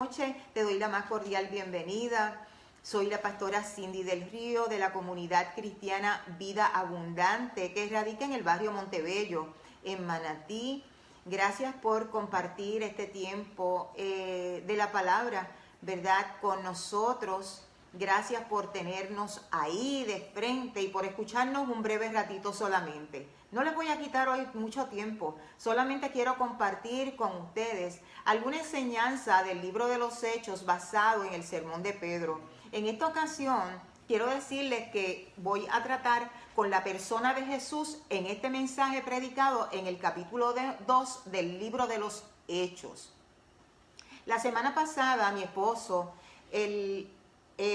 Noche, te doy la más cordial bienvenida. Soy la pastora Cindy del Río de la comunidad cristiana Vida Abundante que radica en el barrio Montebello, en Manatí. Gracias por compartir este tiempo de la palabra, ¿verdad?, con nosotros. Gracias por tenernos ahí de frente y por escucharnos un breve ratito solamente. No les voy a quitar hoy mucho tiempo, solamente quiero compartir con ustedes alguna enseñanza del libro de los Hechos basado en el sermón de Pedro. En esta ocasión quiero decirles que voy a tratar con la persona de Jesús en este mensaje predicado en el capítulo 2 del libro de los Hechos. La semana pasada mi esposo, el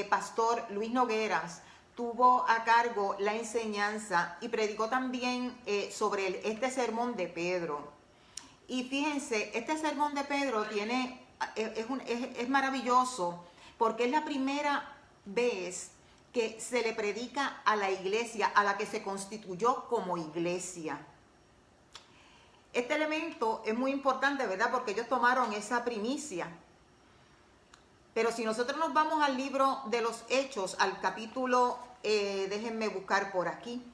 pastor Luis Nogueras, tuvo a cargo la enseñanza y predicó también sobre este sermón de Pedro. Y fíjense, este sermón de Pedro es maravilloso porque es la primera vez que se le predica a la iglesia, a la que se constituyó como iglesia. Este elemento es muy importante, ¿verdad?, porque ellos tomaron esa primicia. Pero si nosotros nos vamos al libro de los Hechos, al capítulo, déjenme buscar por aquí,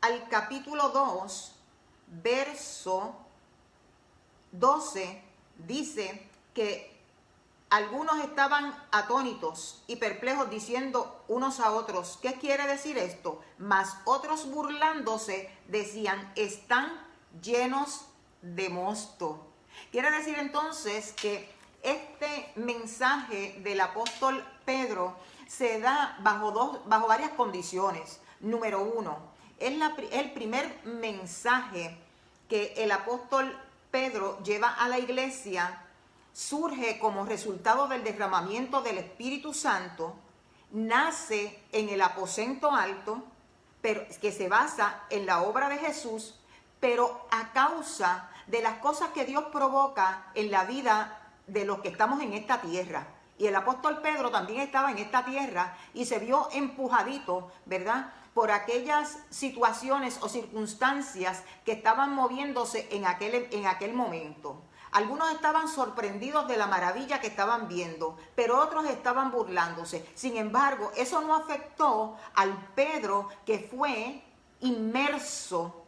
al capítulo 2, verso 12, dice que algunos estaban atónitos y perplejos diciendo unos a otros, ¿qué quiere decir esto? Mas otros burlándose decían, están llenos de mosto. Quiere decir entonces que este mensaje del apóstol Pedro se da bajo varias condiciones. Número uno, es el primer mensaje que el apóstol Pedro lleva a la iglesia, surge como resultado del derramamiento del Espíritu Santo, nace en el aposento alto, pero que se basa en la obra de Jesús, pero a causa de las cosas que Dios provoca en la vida de los que estamos en esta tierra. Y el apóstol Pedro también estaba en esta tierra y se vio empujadito, ¿verdad?, por aquellas situaciones o circunstancias que estaban moviéndose en aquel momento. Algunos estaban sorprendidos de la maravilla que estaban viendo, pero otros estaban burlándose. Sin embargo, eso no afectó al Pedro que fue inmerso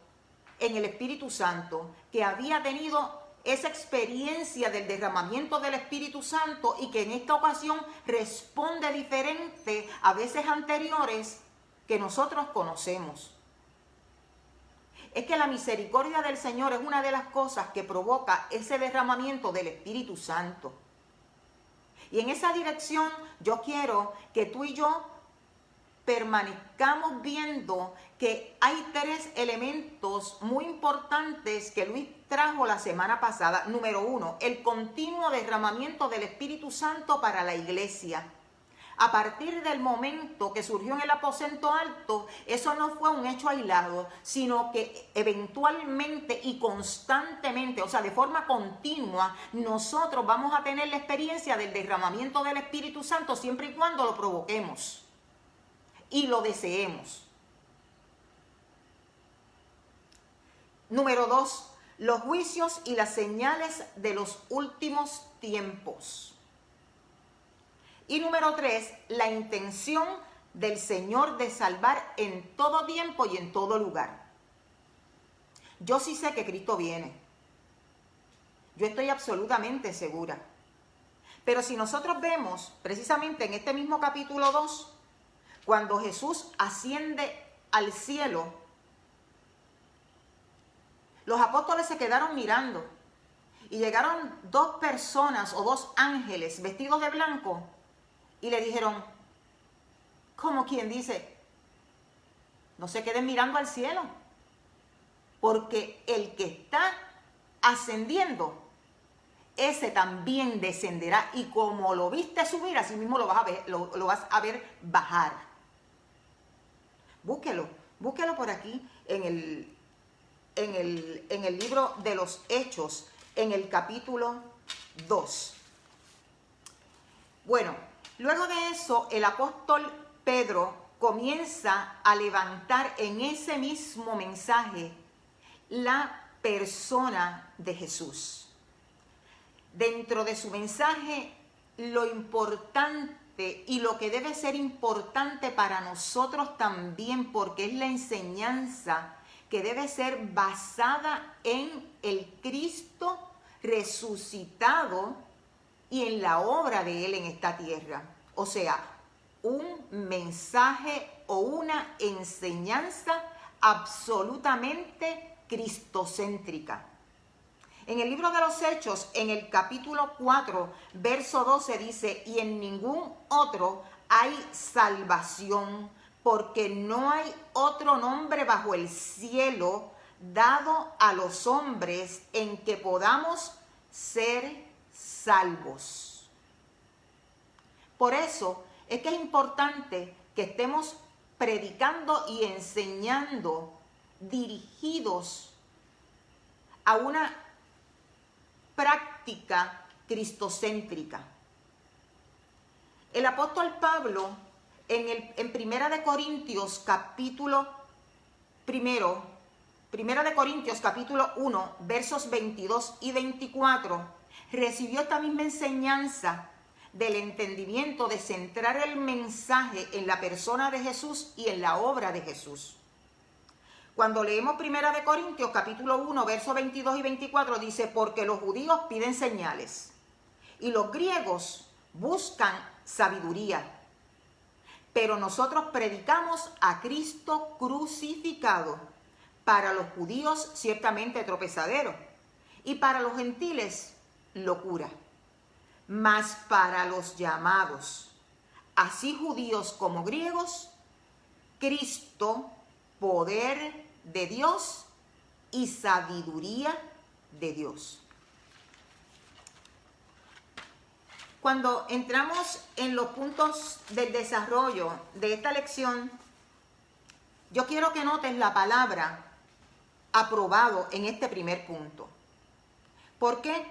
en el Espíritu Santo, que había tenido esa experiencia del derramamiento del Espíritu Santo y que en esta ocasión responde diferente a veces anteriores que nosotros conocemos. Es que la misericordia del Señor es una de las cosas que provoca ese derramamiento del Espíritu Santo. Y en esa dirección yo quiero que tú y yo permanezcamos viendo que hay tres elementos muy importantes que Luis trajo la semana pasada. Número uno, el continuo derramamiento del Espíritu Santo para la iglesia. A partir del momento que surgió en el aposento alto, eso no fue un hecho aislado, sino que eventualmente y constantemente, o sea, de forma continua, nosotros vamos a tener la experiencia del derramamiento del Espíritu Santo siempre y cuando lo provoquemos y lo deseemos. Número 2, los juicios y las señales de los últimos tiempos. Y número 3, la intención del Señor de salvar en todo tiempo y en todo lugar. Yo sí sé que Cristo viene. Yo estoy absolutamente segura. Pero si nosotros vemos precisamente en este mismo capítulo 2, cuando Jesús asciende al cielo, los apóstoles se quedaron mirando y llegaron dos personas o dos ángeles vestidos de blanco y le dijeron, como quien dice, no se queden mirando al cielo, porque el que está ascendiendo, ese también descenderá, y como lo viste subir, así mismo lo vas a ver bajar. Búsquelo por aquí en el libro de los Hechos, en el capítulo 2. Bueno, luego de eso, el apóstol Pedro comienza a levantar en ese mismo mensaje la persona de Jesús. Dentro de su mensaje lo importante y lo que debe ser importante para nosotros también, porque es la enseñanza que debe ser basada en el Cristo resucitado y en la obra de Él en esta tierra. O sea, un mensaje o una enseñanza absolutamente cristocéntrica. En el libro de los Hechos, en el capítulo 4, verso 12 dice, y en ningún otro hay salvación, porque no hay otro nombre bajo el cielo dado a los hombres en que podamos ser salvos. Por eso es que es importante que estemos predicando y enseñando dirigidos a una práctica cristocéntrica. El apóstol Pablo en Primera de Corintios capítulo 1, versos 22 y 24, recibió esta misma enseñanza del entendimiento de centrar el mensaje en la persona de Jesús y en la obra de Jesús. Cuando leemos Primera de Corintios capítulo 1, versos 22 y 24, dice, porque los judíos piden señales y los griegos buscan sabiduría, pero nosotros predicamos a Cristo crucificado, para los judíos ciertamente tropezadero y para los gentiles locura, mas para los llamados, así judíos como griegos, Cristo, poder de Dios y sabiduría de Dios. Cuando entramos en los puntos del desarrollo de esta lección, yo quiero que notes la palabra aprobado en este primer punto. ¿Por qué?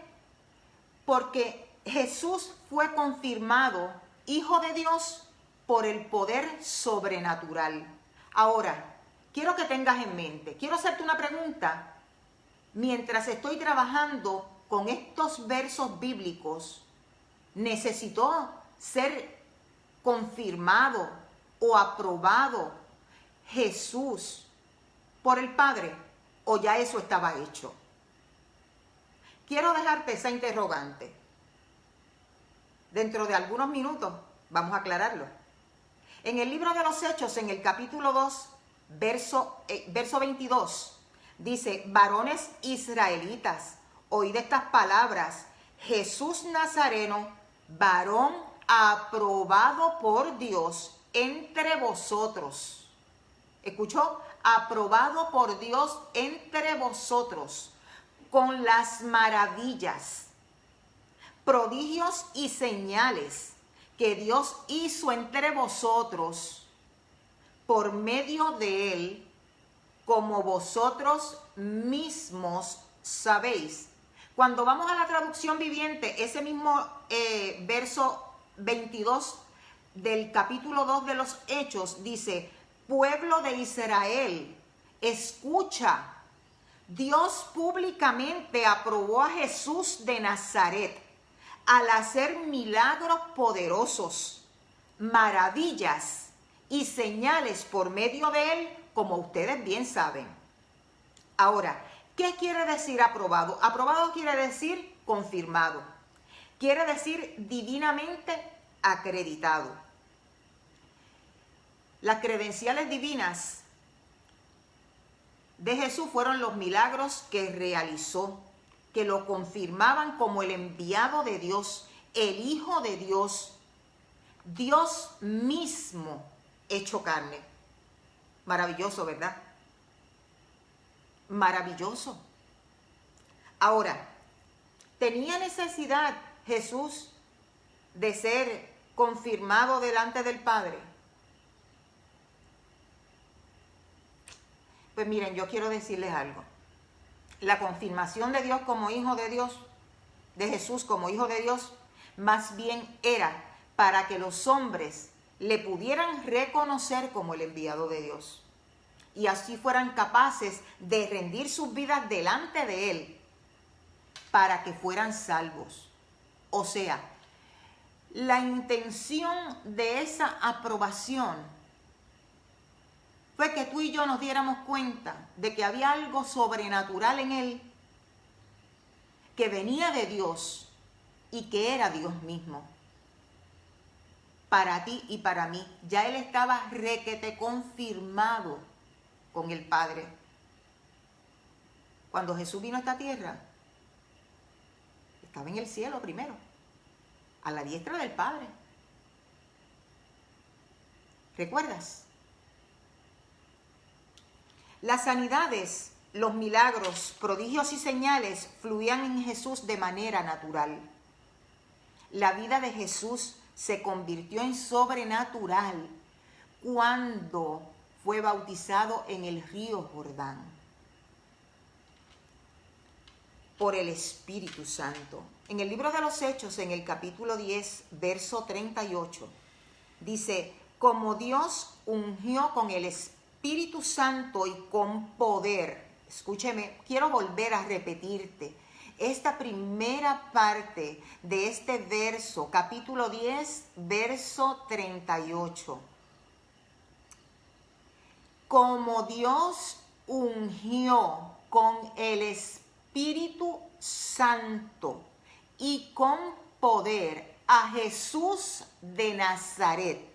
Porque Jesús fue confirmado Hijo de Dios por el poder sobrenatural. Ahora, quiero que tengas en mente, quiero hacerte una pregunta. Mientras estoy trabajando con estos versos bíblicos, ¿necesitó ser confirmado o aprobado Jesús por el Padre, o ya eso estaba hecho? Quiero dejarte esa interrogante. Dentro de algunos minutos vamos a aclararlo. En el libro de los Hechos, en el capítulo 2, verso 22, dice, varones israelitas, oíd estas palabras, Jesús Nazareno, varón aprobado por Dios entre vosotros. ¿Escuchó? Aprobado por Dios entre vosotros, con las maravillas, prodigios y señales que Dios hizo entre vosotros por medio de él, como vosotros mismos sabéis. Cuando vamos a la traducción viviente, ese mismo verso 22 del capítulo 2 de los Hechos dice, pueblo de Israel, escucha, Dios públicamente aprobó a Jesús de Nazaret al hacer milagros poderosos, maravillas y señales por medio de él, como ustedes bien saben. Ahora, ¿qué quiere decir aprobado? Aprobado quiere decir confirmado. Quiere decir divinamente acreditado. Las credenciales divinas de Jesús fueron los milagros que realizó, que lo confirmaban como el enviado de Dios, el Hijo de Dios, Dios mismo hecho carne. Maravilloso, ¿verdad? Maravilloso. Ahora, ¿tenía necesidad Jesús de ser confirmado delante del Padre? Pues miren, yo quiero decirles algo. La confirmación de Dios como Hijo de Dios, de Jesús como Hijo de Dios, más bien era para que los hombres le pudieran reconocer como el enviado de Dios. Y así fueran capaces de rendir sus vidas delante de él para que fueran salvos. O sea, La intención de esa aprobación fue que tú y yo nos diéramos cuenta de que había algo sobrenatural en él, que venía de Dios y que era Dios mismo. Para ti y para mí, ya él estaba requete confirmado con el Padre. Cuando Jesús vino a esta tierra, estaba en el cielo primero, a la diestra del Padre. ¿Recuerdas? Las sanidades, los milagros, prodigios y señales fluían en Jesús de manera natural. La vida de Jesús se convirtió en sobrenatural cuando fue bautizado en el río Jordán por el Espíritu Santo. En el libro de los Hechos, en el capítulo 10, verso 38, dice: como Dios ungió con el Espíritu Santo y con poder. Escúcheme, quiero volver a repetirte esta primera parte de este verso, capítulo 10, verso 38. Como Dios ungió con el Espíritu Santo y con poder a Jesús de Nazaret,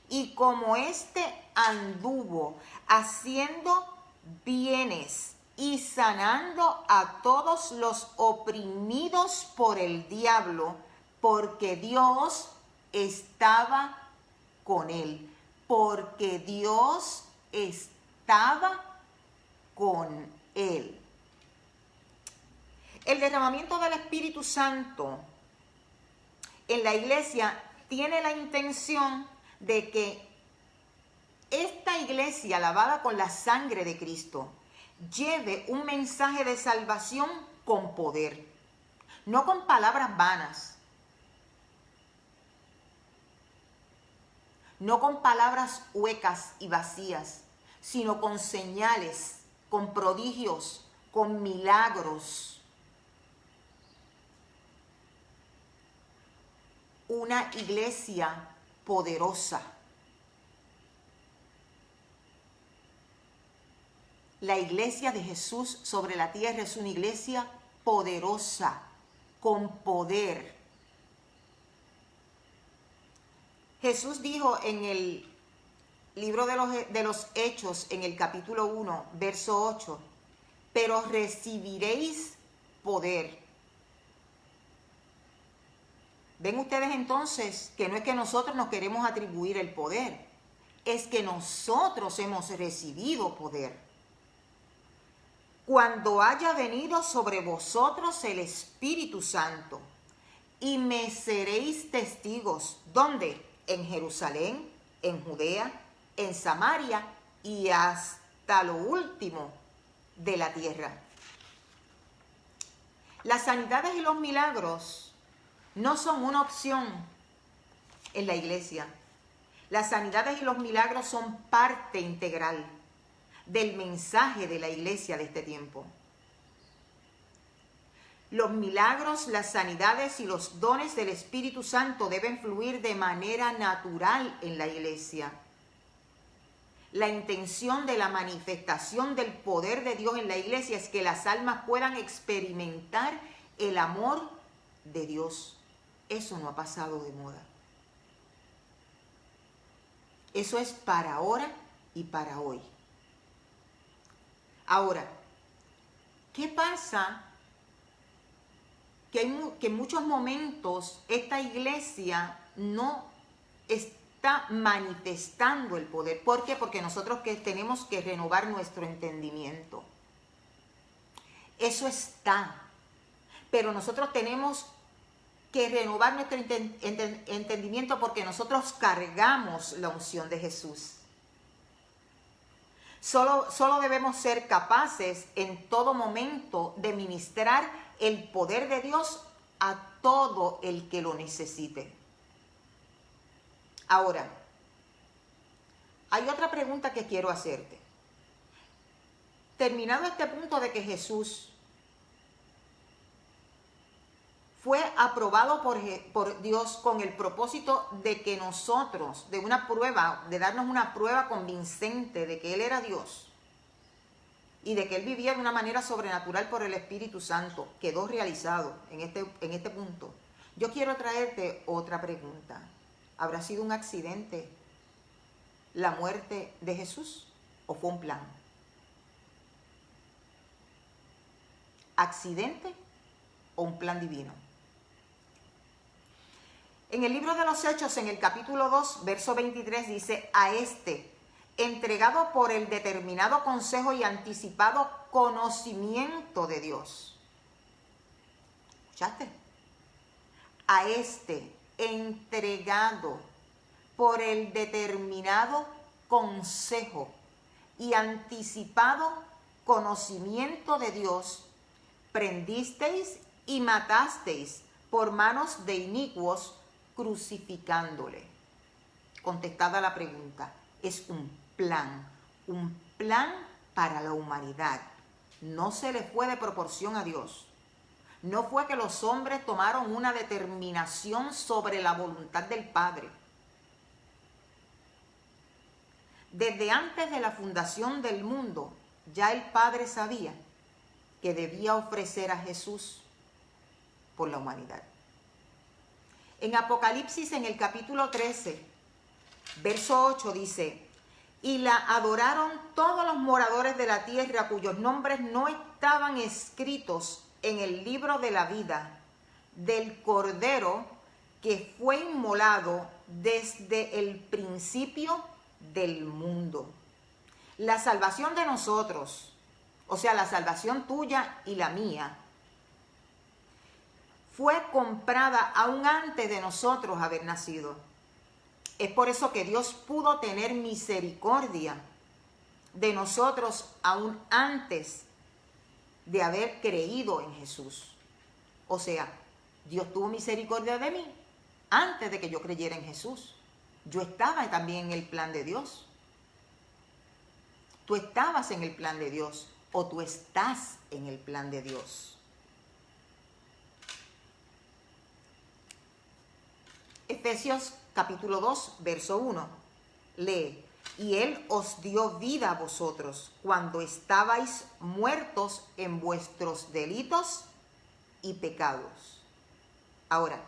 y como éste anduvo haciendo bienes y sanando a todos los oprimidos por el diablo, porque Dios estaba con él. Porque Dios estaba con él. El derramamiento del Espíritu Santo en la iglesia tiene la intención de que esta iglesia lavada con la sangre de Cristo lleve un mensaje de salvación con poder, no con palabras vanas, no con palabras huecas y vacías, sino con señales, con prodigios, con milagros. Una iglesia poderosa. La iglesia de Jesús sobre la tierra es una iglesia poderosa, con poder. Jesús dijo en el libro de los Hechos, en el capítulo 1, verso 8, pero recibiréis poder. Ven ustedes entonces que no es que nosotros nos queremos atribuir el poder, es que nosotros hemos recibido poder. Cuando haya venido sobre vosotros el Espíritu Santo, y me seréis testigos. ¿Dónde? En Jerusalén, en Judea, en Samaria y hasta lo último de la tierra. Las sanidades y los milagros no son una opción en la iglesia. Las sanidades y los milagros son parte integral del mensaje de la iglesia de este tiempo. Los milagros, las sanidades y los dones del Espíritu Santo deben fluir de manera natural en la iglesia. La intención de la manifestación del poder de Dios en la iglesia es que las almas puedan experimentar el amor de Dios. Eso no ha pasado de moda. Eso es para ahora y para hoy. Ahora, ¿qué pasa? Que en muchos momentos esta iglesia no está manifestando el poder. ¿Por qué? Porque nosotros tenemos que renovar nuestro entendimiento. Eso está. Pero nosotros tenemos que renovar nuestro entendimiento porque nosotros cargamos la unción de Jesús. Solo debemos ser capaces en todo momento de ministrar el poder de Dios a todo el que lo necesite. Ahora, hay otra pregunta que quiero hacerte. Terminado este punto de que Jesús fue aprobado por Dios con el propósito de que nosotros, de una prueba, de darnos una prueba convincente de que Él era Dios y de que Él vivía de una manera sobrenatural por el Espíritu Santo, quedó realizado en este punto. Yo quiero traerte otra pregunta. ¿Habrá sido un accidente la muerte de Jesús o fue un plan? ¿Accidente o un plan divino? En el libro de los Hechos, en el capítulo 2, verso 23, dice: a este, entregado por el determinado consejo y anticipado conocimiento de Dios. ¿Escuchaste? A este, entregado por el determinado consejo y anticipado conocimiento de Dios, prendisteis y matasteis por manos de inicuos, crucificándole. Contestada la pregunta, es un plan para la humanidad. No se le fue de proporción a Dios. No fue que los hombres tomaron una determinación sobre la voluntad del Padre. Desde antes de la fundación del mundo, ya el Padre sabía que debía ofrecer a Jesús por la humanidad. En Apocalipsis, en el capítulo 13, verso 8, dice: y la adoraron todos los moradores de la tierra cuyos nombres no estaban escritos en el libro de la vida del Cordero que fue inmolado desde el principio del mundo. La salvación de nosotros, o sea, la salvación tuya y la mía, fue comprada aún antes de nosotros haber nacido. Es por eso que Dios pudo tener misericordia de nosotros aún antes de haber creído en Jesús. O sea, Dios tuvo misericordia de mí antes de que yo creyera en Jesús. Yo estaba también en el plan de Dios. Tú estabas en el plan de Dios o tú estás en el plan de Dios. Efesios capítulo 2, verso 1. Lee: y Él os dio vida a vosotros cuando estabais muertos en vuestros delitos y pecados. Ahora,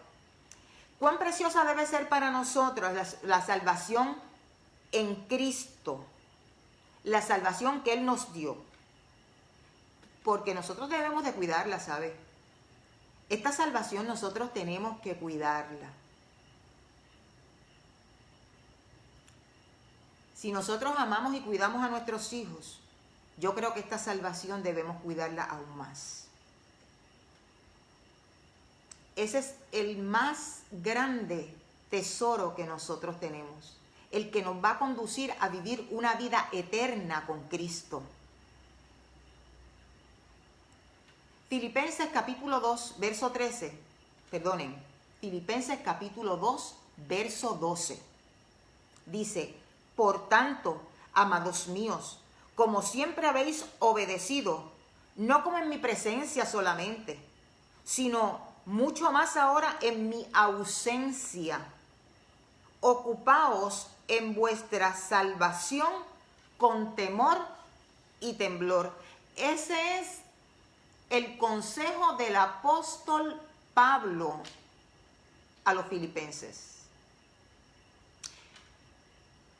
¿cuán preciosa debe ser para nosotros la salvación en Cristo? La salvación que Él nos dio. Porque nosotros debemos de cuidarla, ¿sabe? Esta salvación nosotros tenemos que cuidarla. Si nosotros amamos y cuidamos a nuestros hijos, yo creo que esta salvación debemos cuidarla aún más. Ese es el más grande tesoro que nosotros tenemos, el que nos va a conducir a vivir una vida eterna con Cristo. Filipenses capítulo 2, verso 13, Filipenses capítulo 2, verso 12, dice: por tanto, amados míos, como siempre habéis obedecido, no como en mi presencia solamente, sino mucho más ahora en mi ausencia, ocupaos en vuestra salvación con temor y temblor. Ese es el consejo del apóstol Pablo a los filipenses.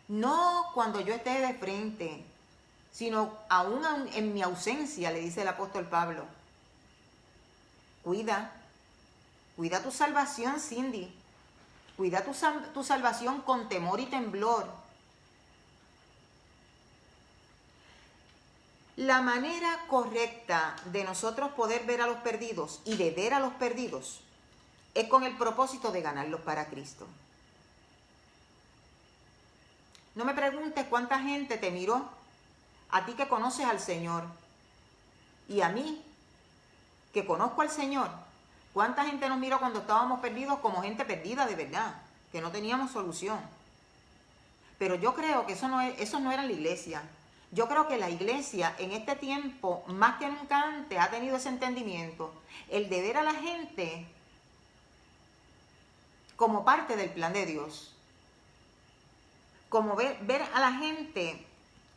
No cuando yo esté de frente, sino aún en mi ausencia, le dice el apóstol Pablo. Cuida tu salvación, Cindy. Cuida tu salvación con temor y temblor. La manera correcta de nosotros poder ver a los perdidos y de ver a los perdidos es con el propósito de ganarlos para Cristo. No me preguntes cuánta gente te miró, a ti que conoces al Señor, y a mí, que conozco al Señor. ¿Cuánta gente nos miró cuando estábamos perdidos como gente perdida de verdad, que no teníamos solución? Pero yo creo que eso no era la iglesia. Yo creo que la iglesia en este tiempo, más que nunca antes, ha tenido ese entendimiento, el de ver a la gente como parte del plan de Dios. Como ver a la gente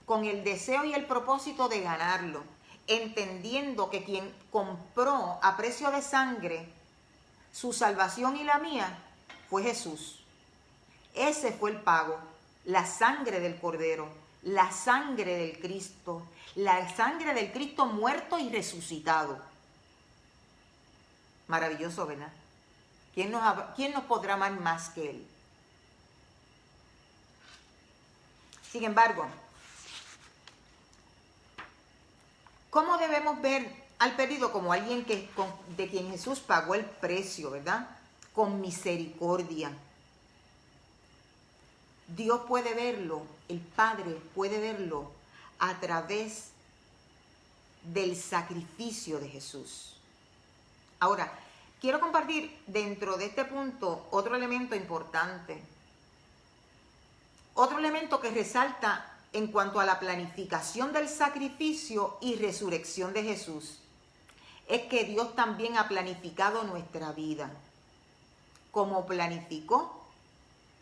con el deseo y el propósito de ganarlo, entendiendo que quien compró a precio de sangre su salvación y la mía fue Jesús. Ese fue el pago, la sangre del Cordero, la sangre del Cristo, la sangre del Cristo muerto y resucitado. Maravilloso, ¿verdad? ¿Quién nos podrá amar más que Él? Sin embargo, ¿cómo debemos ver al perdido? Como alguien de quien Jesús pagó el precio, ¿verdad? Con misericordia. Dios puede verlo, el Padre puede verlo a través del sacrificio de Jesús. Ahora, quiero compartir dentro de este punto otro elemento importante. Otro elemento que resalta en cuanto a la planificación del sacrificio y resurrección de Jesús es que Dios también ha planificado nuestra vida, como planificó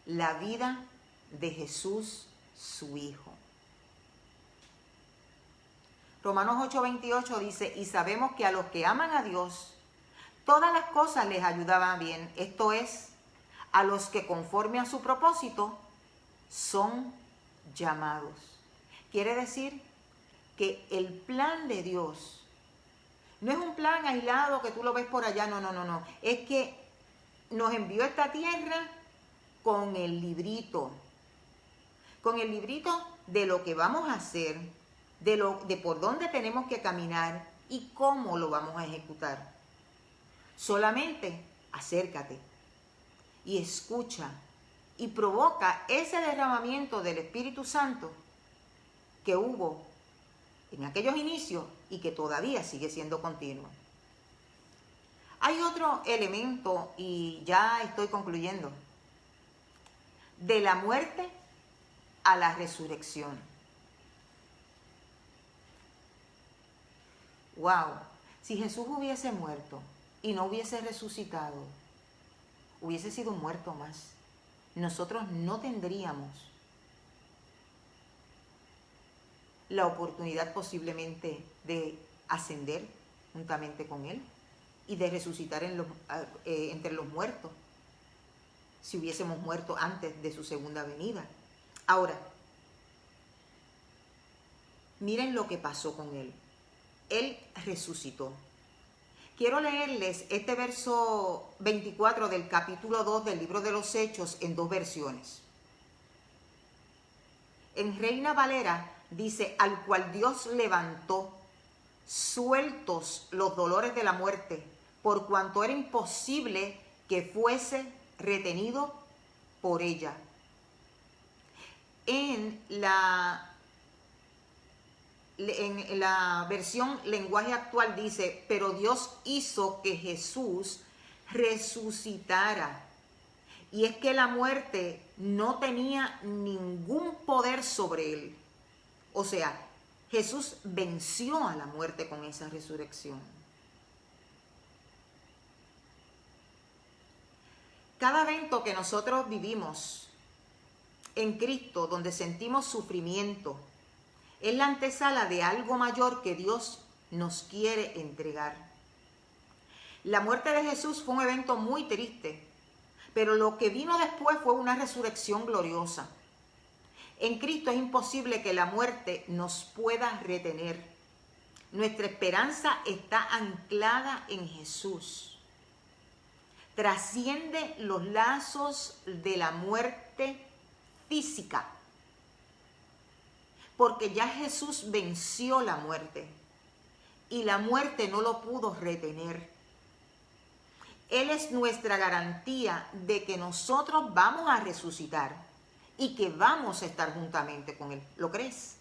la vida de Jesús, su Hijo. Romanos 8:28 dice, y sabemos que a los que aman a Dios, todas las cosas les ayudaban bien. Esto es, a los que conforme a su propósito son llamados. Quiere decir que el plan de Dios no es un plan aislado que tú lo ves por allá, no. Es que nos envió a esta tierra con el librito de lo que vamos a hacer, de por dónde tenemos que caminar y cómo lo vamos a ejecutar. Solamente acércate y escucha y provoca ese derramamiento del Espíritu Santo que hubo en aquellos inicios y que todavía sigue siendo continuo. Hay otro elemento, y ya estoy concluyendo, de la muerte a la resurrección. Wow, si Jesús hubiese muerto y no hubiese resucitado, hubiese sido un muerto más. Nosotros no tendríamos la oportunidad posiblemente de ascender juntamente con Él y de resucitar entre los muertos, si hubiésemos muerto antes de su segunda venida. Ahora, miren lo que pasó con Él. Él resucitó. Quiero leerles este verso 24 del capítulo 2 del libro de los Hechos en dos versiones. En Reina Valera dice, al cual Dios levantó, sueltos los dolores de la muerte, por cuanto era imposible que fuese retenido por ella. En la versión lenguaje actual dice, pero Dios hizo que Jesús resucitara. Y es que la muerte no tenía ningún poder sobre él. O sea, Jesús venció a la muerte con esa resurrección. Cada evento que nosotros vivimos en Cristo, donde sentimos sufrimiento, es la antesala de algo mayor que Dios nos quiere entregar. La muerte de Jesús fue un evento muy triste, pero lo que vino después fue una resurrección gloriosa. En Cristo es imposible que la muerte nos pueda retener. Nuestra esperanza está anclada en Jesús. Trasciende los lazos de la muerte física, porque ya Jesús venció la muerte y la muerte no lo pudo retener. Él es nuestra garantía de que nosotros vamos a resucitar y que vamos a estar juntamente con Él. ¿Lo crees?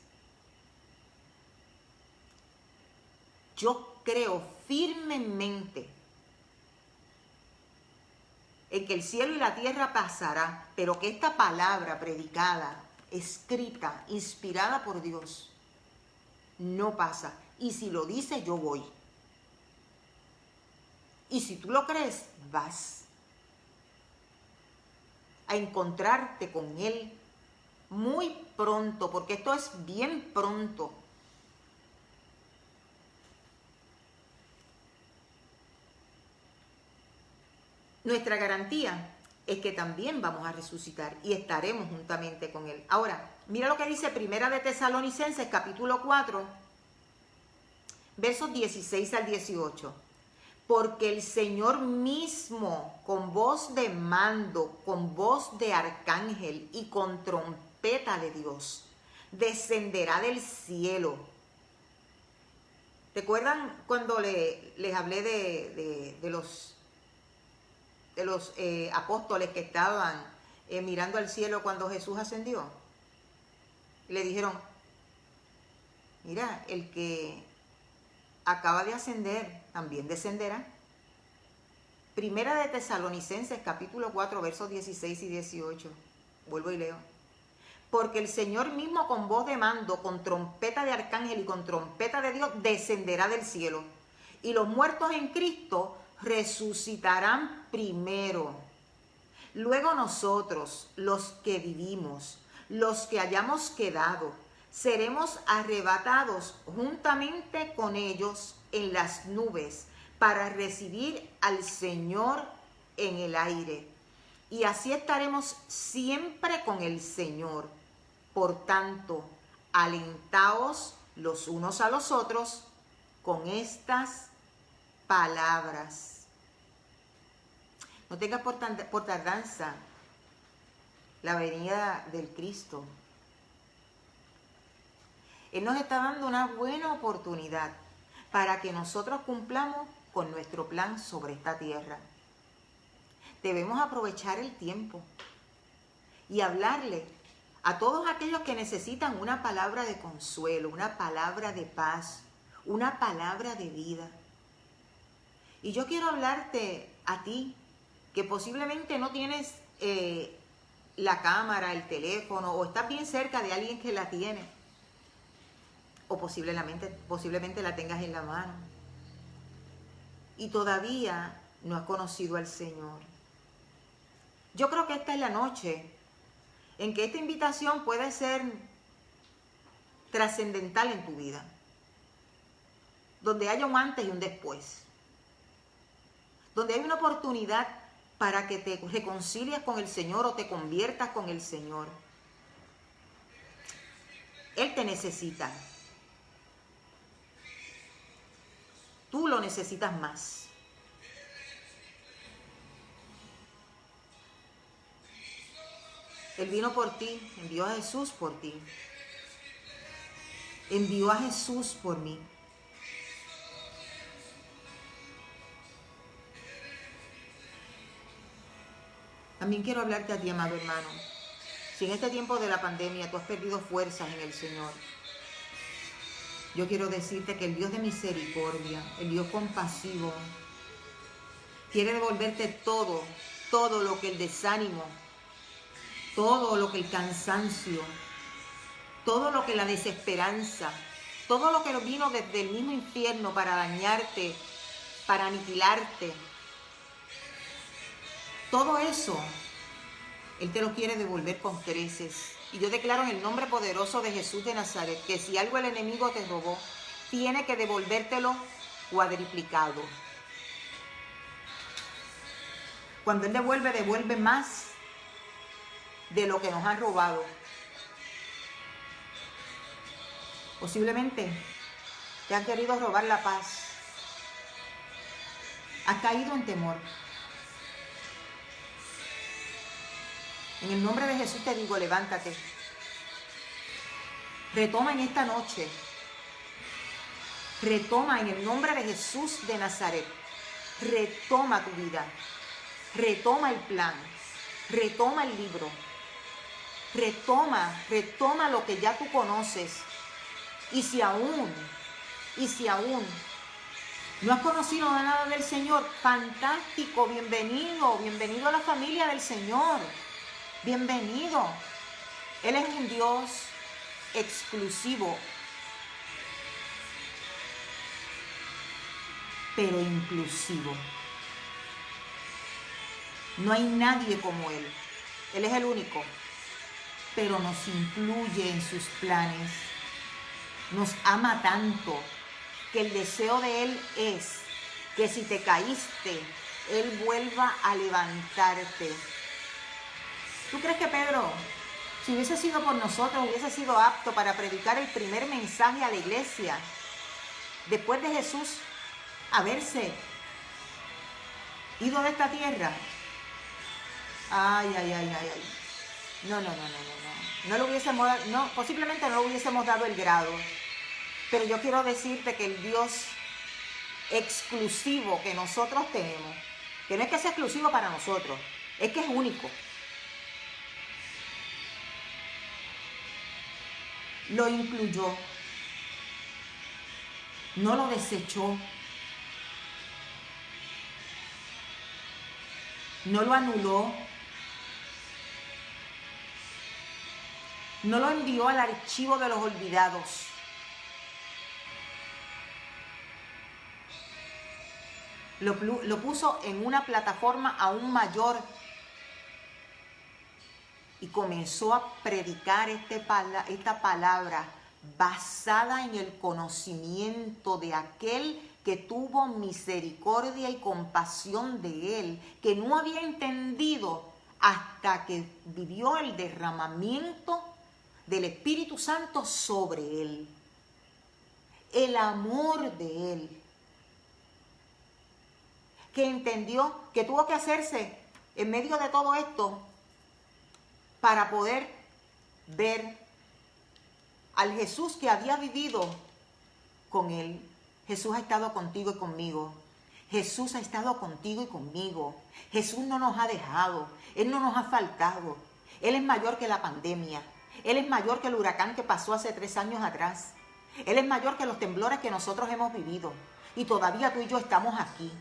Yo creo firmemente en que el cielo y la tierra pasará, pero que esta palabra predicada, escrita, inspirada por Dios, no pasa. Y si lo dice, yo voy. Y si tú lo crees, vas. a encontrarte con Él muy pronto, porque esto es bien pronto. Nuestra garantía es que también vamos a resucitar y estaremos juntamente con Él. Ahora, mira lo que dice Primera de Tesalonicenses, capítulo 4, versos 16 al 18. Porque el Señor mismo, con voz de mando, con voz de arcángel y con trompeta de Dios, descenderá del cielo. ¿Recuerdan cuando les hablé de los apóstoles que estaban mirando al cielo cuando Jesús ascendió? Le dijeron, mira, el que acaba de ascender también descenderá. Primera de Tesalonicenses, capítulo 4, versos 16 y 18. Vuelvo y leo. Porque el Señor mismo con voz de mando, con trompeta de arcángel y con trompeta de Dios, descenderá del cielo. Y los muertos en Cristo resucitarán primero. Luego nosotros, los que vivimos, los que hayamos quedado, seremos arrebatados juntamente con ellos en las nubes para recibir al Señor en el aire. Y así estaremos siempre con el Señor. Por tanto, alentaos los unos a los otros con estas palabras. No tengas por tardanza la venida del Cristo. Él nos está dando una buena oportunidad para que nosotros cumplamos con nuestro plan sobre esta tierra. Debemos aprovechar el tiempo y hablarle a todos aquellos que necesitan una palabra de consuelo, una palabra de paz, una palabra de vida. Y yo quiero hablarte a ti, que posiblemente no tienes la cámara, el teléfono, o estás bien cerca de alguien que la tiene, o posiblemente la tengas en la mano, y todavía no has conocido al Señor. Yo creo que esta es la noche en que esta invitación puede ser trascendental en tu vida, donde haya un antes y un después, donde hay una oportunidad para que te reconcilies con el Señor o te conviertas con el Señor. Él te necesita. Tú lo necesitas más. Él vino por ti, envió a Jesús por ti. Envió a Jesús por mí. También quiero hablarte a ti, amado hermano. Si en este tiempo de la pandemia tú has perdido fuerzas en el Señor, yo quiero decirte que el Dios de misericordia, el Dios compasivo, quiere devolverte todo lo que el desánimo, todo lo que el cansancio, todo lo que la desesperanza, todo lo que vino desde el mismo infierno para dañarte, para aniquilarte, todo eso, Él te lo quiere devolver con creces. Y yo declaro en el nombre poderoso de Jesús de Nazaret que si algo el enemigo te robó, tiene que devolvértelo cuadriplicado. Cuando Él devuelve más de lo que nos han robado. Posiblemente te han querido robar la paz. Has caído en temor. En el nombre de Jesús te digo, levántate. Retoma en esta noche. Retoma en el nombre de Jesús de Nazaret. Retoma tu vida. Retoma el plan. Retoma el libro. Retoma lo que ya tú conoces. Y si aún no has conocido nada del Señor, fantástico, bienvenido a la familia del Señor. Bienvenido. Él es un Dios exclusivo, pero inclusivo. No hay nadie como Él. Él es el único, pero nos incluye en sus planes. Nos ama tanto que el deseo de Él es que si te caíste, Él vuelva a levantarte. ¿Tú crees que Pedro, si hubiese sido por nosotros, hubiese sido apto para predicar el primer mensaje a la iglesia, después de Jesús haberse ido de esta tierra? Ay. No. No lo hubiésemos, no, posiblemente no lo hubiésemos dado el grado. Pero yo quiero decirte que el Dios exclusivo que nosotros tenemos, que no es que sea exclusivo para nosotros, es que es único. Lo incluyó, no lo desechó, no lo anuló, no lo envió al archivo de los olvidados. Lo puso en una plataforma aún mayor y comenzó a predicar esta palabra basada en el conocimiento de aquel que tuvo misericordia y compasión de él, que no había entendido hasta que vivió el derramamiento del Espíritu Santo sobre él, el amor de él, que entendió que tuvo que hacerse en medio de todo esto para poder ver al Jesús que había vivido con él. Jesús ha estado contigo y conmigo. Jesús ha estado contigo y conmigo. Jesús no nos ha dejado. Él no nos ha faltado. Él es mayor que la pandemia. Él es mayor que el huracán que pasó hace 3 años atrás. Él es mayor que los temblores que nosotros hemos vivido. Y todavía tú y yo estamos aquí.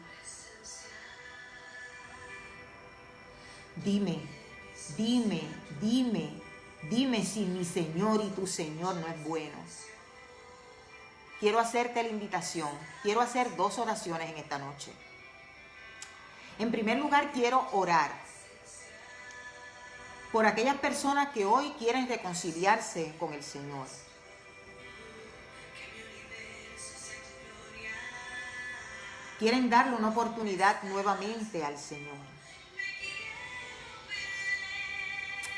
Dime si mi Señor y tu Señor no es bueno. Quiero hacerte la invitación. Quiero hacer 2 oraciones en esta noche. En primer lugar, quiero orar por aquellas personas que hoy quieren reconciliarse con el Señor. Quieren darle una oportunidad nuevamente al Señor.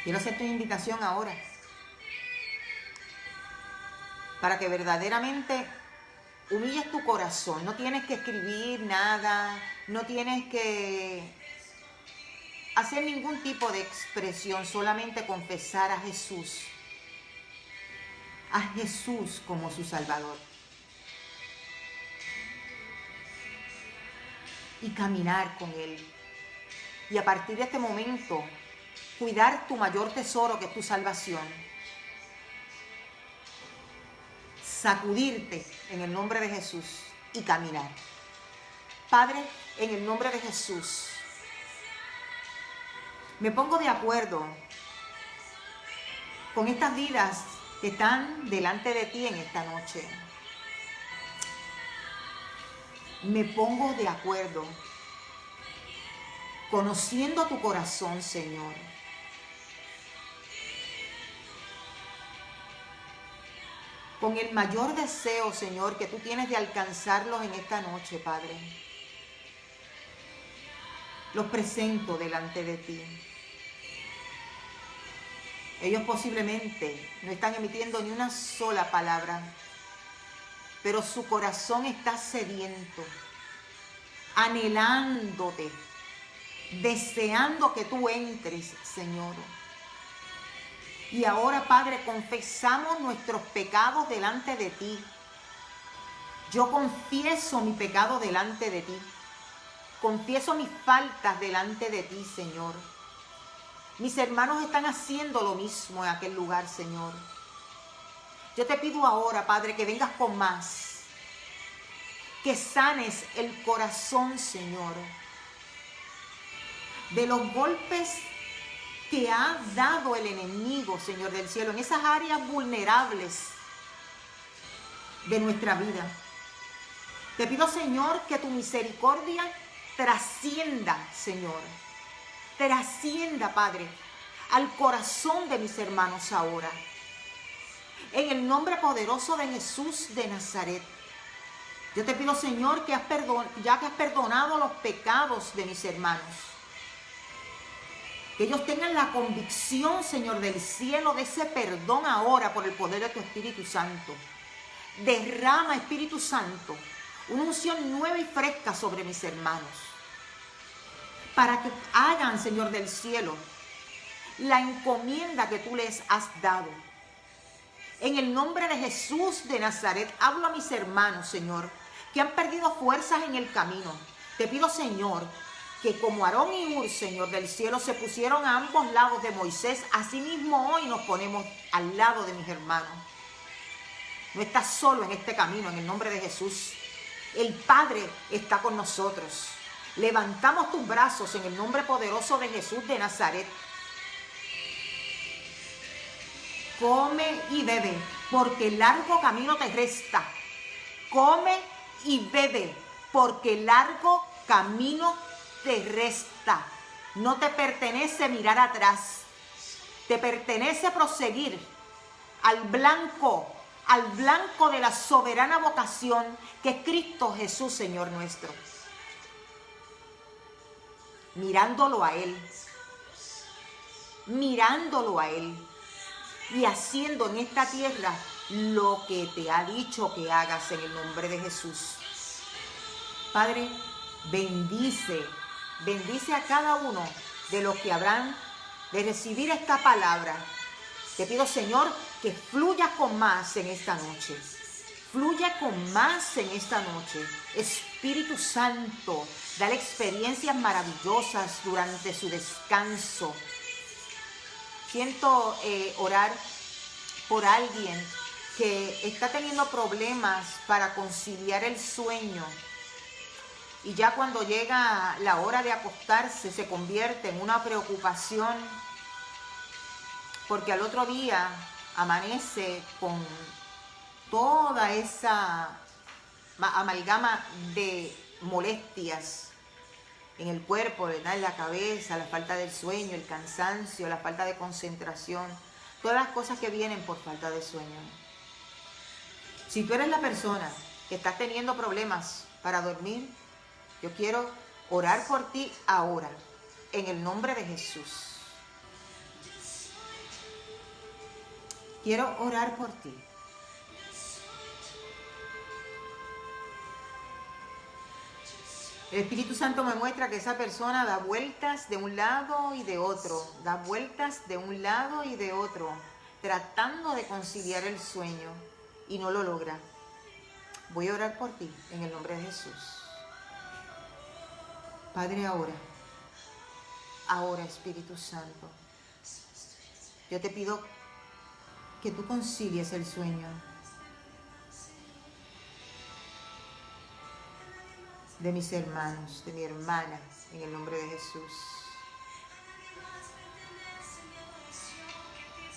Quiero hacerte una invitación ahora para que verdaderamente humilles tu corazón. No tienes que escribir nada, no tienes que hacer ningún tipo de expresión, solamente confesar a Jesús como su Salvador. Y caminar con Él. Y a partir de este momento, cuidar tu mayor tesoro, que es tu salvación. Sacudirte en el nombre de Jesús y caminar. Padre, en el nombre de Jesús, me pongo de acuerdo con estas vidas que están delante de ti en esta noche. Me pongo de acuerdo, conociendo tu corazón, Señor. Con el mayor deseo, Señor, que tú tienes de alcanzarlos en esta noche, Padre. Los presento delante de ti. Ellos posiblemente no están emitiendo ni una sola palabra, pero su corazón está sediento, anhelándote, deseando que tú entres, Señor. Y ahora, Padre, confesamos nuestros pecados delante de ti. Yo confieso mi pecado delante de ti. Confieso mis faltas delante de ti, Señor. Mis hermanos están haciendo lo mismo en aquel lugar, Señor. Yo te pido ahora, Padre, que vengas con más. Que sanes el corazón, Señor, de los golpes que ha dado el enemigo, Señor del cielo, en esas áreas vulnerables de nuestra vida. Te pido, Señor, que tu misericordia trascienda, Señor. Trascienda, Padre, al corazón de mis hermanos ahora. En el nombre poderoso de Jesús de Nazaret. Yo te pido, Señor, ya que has perdonado los pecados de mis hermanos, que ellos tengan la convicción, Señor, del cielo, de ese perdón ahora por el poder de tu Espíritu Santo. Derrama, Espíritu Santo, una unción nueva y fresca sobre mis hermanos, para que hagan, Señor del cielo, la encomienda que tú les has dado. En el nombre de Jesús de Nazaret, hablo a mis hermanos, Señor, que han perdido fuerzas en el camino. Te pido, Señor, que como Aarón y Hur, Señor del cielo, se pusieron a ambos lados de Moisés, así mismo hoy nos ponemos al lado de mis hermanos. No estás solo en este camino, en el nombre de Jesús. El Padre está con nosotros. Levantamos tus brazos en el nombre poderoso de Jesús de Nazaret. Come y bebe, porque largo camino te resta. Come y bebe, porque largo camino te resta. No te pertenece mirar atrás. Te pertenece proseguir al blanco de la soberana vocación que es Cristo Jesús, Señor nuestro. Mirándolo a Él. Mirándolo a Él. Y haciendo en esta tierra lo que te ha dicho que hagas en el nombre de Jesús. Padre, bendice a cada uno de los que habrán de recibir esta palabra. Te pido, Señor, que fluya con más en esta noche. Fluya con más en esta noche. Espíritu Santo, dale experiencias maravillosas durante su descanso. Siento orar por alguien que está teniendo problemas para conciliar el sueño. Y ya cuando llega la hora de acostarse se convierte en una preocupación, porque al otro día amanece con toda esa amalgama de molestias en el cuerpo, ¿verdad? En la cabeza, la falta del sueño, el cansancio, la falta de concentración, todas las cosas que vienen por falta de sueño. Si tú eres la persona que está teniendo problemas para dormir, yo quiero orar por ti ahora, en el nombre de Jesús. Quiero orar por ti. El Espíritu Santo me muestra que esa persona da vueltas de un lado y de otro, da vueltas de un lado y de otro, tratando de conciliar el sueño y no lo logra. Voy a orar por ti en el nombre de Jesús. Padre, ahora Espíritu Santo, yo te pido que tú concilies el sueño de mis hermanos, de mi hermana, en el nombre de Jesús.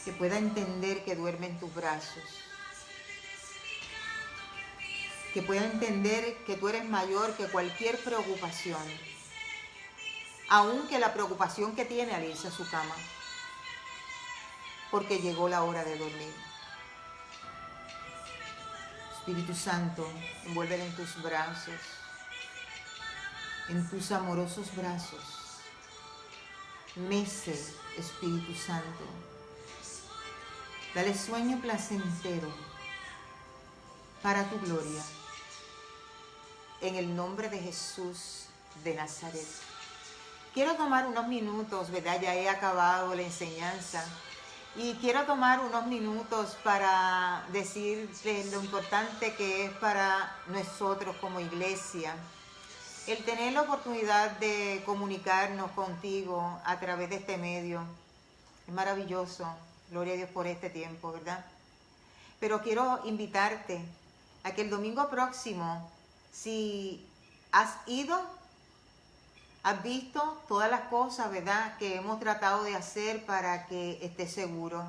Que pueda entender que duerme en tus brazos. Que pueda entender que tú eres mayor que cualquier preocupación. Aunque la preocupación que tiene al irse a su cama. Porque llegó la hora de dormir. Espíritu Santo, envuélvele en tus brazos. En tus amorosos brazos. Mece, Espíritu Santo. Dale sueño placentero para tu gloria. En el nombre de Jesús de Nazaret. Quiero tomar unos minutos, ¿verdad? Ya he acabado la enseñanza. Y quiero tomar unos minutos para decirles lo importante que es para nosotros como iglesia el tener la oportunidad de comunicarnos contigo a través de este medio. Es maravilloso. Gloria a Dios por este tiempo, ¿verdad? Pero quiero invitarte a que el domingo próximo, si has ido, has visto todas las cosas, ¿verdad?, que hemos tratado de hacer para que estés seguro.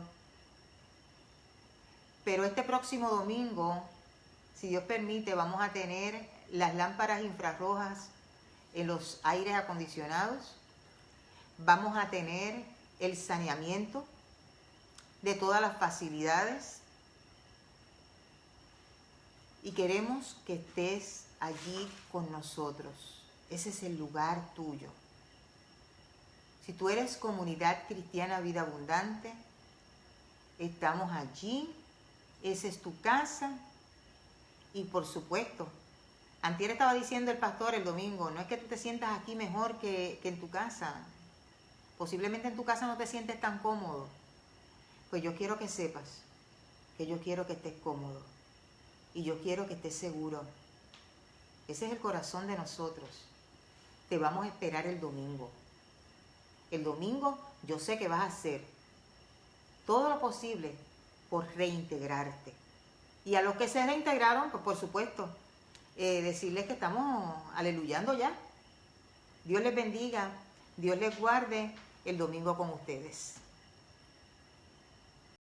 Pero este próximo domingo, si Dios permite, vamos a tener las lámparas infrarrojas en los aires acondicionados. Vamos a tener el saneamiento de todas las facilidades y queremos que estés allí con nosotros. Ese es el lugar tuyo. Si tú eres Comunidad Cristiana Vida Abundante, estamos allí. Esa es tu casa. Y por supuesto, antier estaba diciendo el pastor el domingo, no es que tú te sientas aquí mejor que en tu casa. Posiblemente en tu casa no te sientes tan cómodo. Pues yo quiero que sepas que yo quiero que estés cómodo. Y yo quiero que estés seguro. Ese es el corazón de nosotros. Te vamos a esperar el domingo. El domingo yo sé que vas a hacer todo lo posible por reintegrarte. Y a los que se reintegraron, pues por supuesto, decirles que estamos aleluyando ya. Dios les bendiga, Dios les guarde el domingo con ustedes.